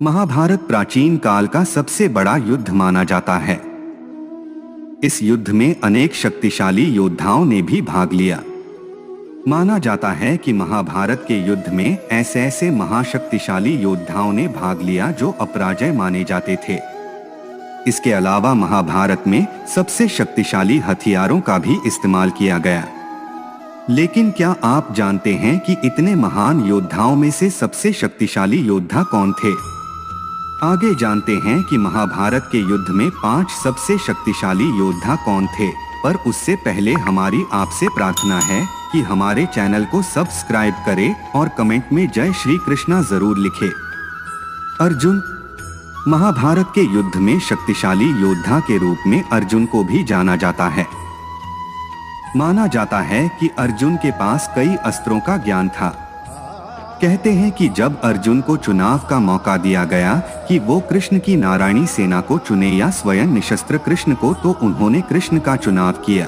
महाभारत प्राचीन काल का सबसे बड़ा युद्ध माना जाता है। इस युद्ध में अनेक शक्तिशाली योद्धाओं ने भी भाग लिया। माना जाता है कि महाभारत के युद्ध में ऐसे ऐसे महाशक्तिशाली योद्धाओं ने भाग लिया जो अपराजय माने जाते थे। इसके अलावा महाभारत में सबसे शक्तिशाली हथियारों का भी इस्तेमाल किया गया। लेकिन क्या आप जानते हैं कि इतने महान योद्धाओं में से सबसे शक्तिशाली योद्धा कौन थे? आगे जानते हैं कि महाभारत के युद्ध में 5 सबसे शक्तिशाली योद्धा कौन थे। पर उससे पहले हमारी आपसे प्रार्थना है कि हमारे चैनल को सब्सक्राइब करें और कमेंट में जय श्री कृष्णा जरूर लिखें। अर्जुन। महाभारत के युद्ध में शक्तिशाली योद्धा के रूप में अर्जुन को भी जाना जाता है। माना जाता है कि अर्जुन के पास कई अस्त्रों का ज्ञान था। कहते हैं कि जब अर्जुन को चुनाव का मौका दिया गया कि वो कृष्ण की नारायणी सेना को चुने या स्वयं निशस्त्र कृष्ण को, तो उन्होंने कृष्ण का चुनाव किया।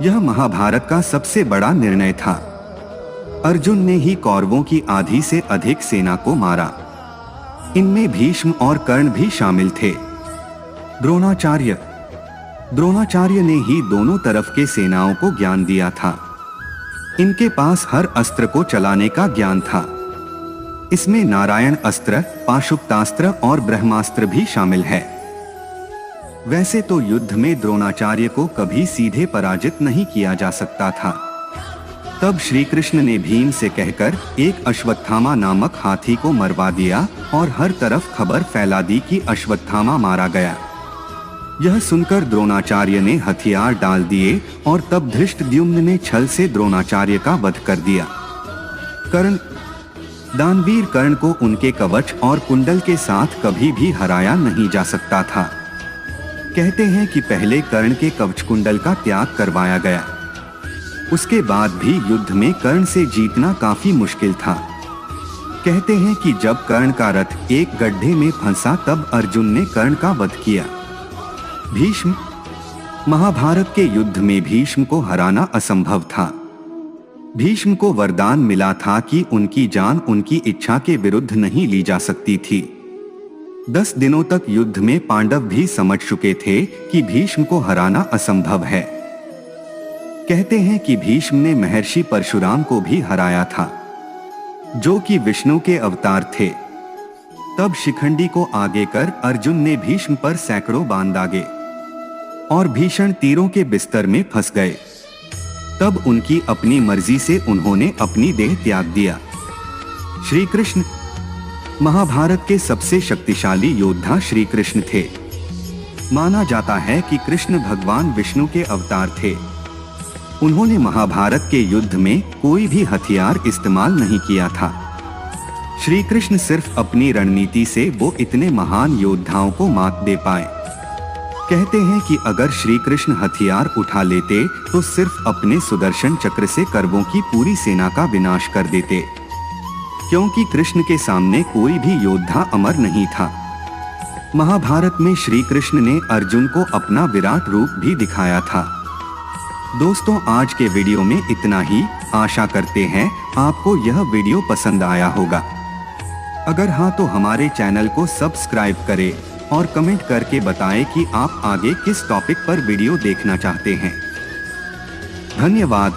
यह महाभारत का सबसे बड़ा निर्णय था। अर्जुन ने ही कौरवों की आधी से अधिक सेना को मारा। इनमें भीष्म और कर्ण भी शामिल थे। द्रोणाचार्य ने ही दोनों तरफ के सेनाओं को ज्ञान दिया था। इनके पास हर अस्त्र को चलाने का ज्ञान था। इसमें नारायण अस्त्र, पाशुपतास्त्र और ब्रह्मास्त्र भी शामिल है। वैसे तो युद्ध में द्रोणाचार्य को कभी सीधे पराजित नहीं किया जा सकता था। तब श्री कृष्ण ने भीम से कहकर एक अश्वत्थामा नामक हाथी को मरवा दिया और हर तरफ खबर फैला दी कि अश्वत्थामा मारा गया। यह सुनकर द्रोणाचार्य ने हथियार डाल दिए और तब धृष्टद्युम्न ने छल से द्रोणाचार्य का वध कर दिया। दानवीर कर्ण को उनके कवच और कुंडल के साथ कभी भी हराया नहीं जा सकता था। कहते हैं कि पहले कर्ण के कवच कुंडल का त्याग करवाया गया। उसके बाद भी युद्ध में कर्ण से जीतना काफी मुश्किल था। कहते हैं कि जब कर्ण का रथ एक गड्ढे में फंसा तब अर्जुन ने कर्ण का वध किया। भीष्म। महाभारत के युद्ध में भीष्म को हराना असंभव था। भीष्म को वरदान मिला था कि उनकी जान उनकी इच्छा के विरुद्ध नहीं ली जा सकती थी। 10 दिनों तक युद्ध में पांडव भी समझ चुके थे कि भीष्म को हराना असंभव है। कहते हैं कि भीष्म ने महर्षि परशुराम को भी हराया था, जो कि विष्णु के अवतार थे। तब शिखंडी को आगे कर अर्जुन ने भीष्म पर सैकड़ों बाण दागे और भीषण तीरों के बिस्तर में फंस गए। तब उनकी अपनी मर्जी से उन्होंने अपनी देह त्याग दिया। श्री कृष्ण। महाभारत के सबसे शक्तिशाली योद्धा श्री कृष्ण थे। माना जाता है कि कृष्ण भगवान विष्णु के अवतार थे। उन्होंने महाभारत के युद्ध में कोई भी हथियार इस्तेमाल नहीं किया था। श्री कृष्ण सिर्फ अपनी रणनीति से वो इतने महान योद्धाओं को मात दे पाए। कहते हैं कि अगर श्री कृष्ण हथियार उठा लेते तो सिर्फ अपने सुदर्शन चक्र से कौरवों की पूरी सेना का विनाश कर देते, क्योंकि कृष्ण के सामने कोई भी योद्धा अमर नहीं था। महाभारत में श्री कृष्ण ने अर्जुन को अपना विराट रूप भी दिखाया था। दोस्तों, आज के वीडियो में इतना ही। आशा करते हैं आपको यह वीडियो पसंद आया होगा। अगर हाँ तो हमारे चैनल को सब्सक्राइब करें और कमेंट करके बताएं कि आप आगे किस टॉपिक पर वीडियो देखना चाहते हैं। धन्यवाद।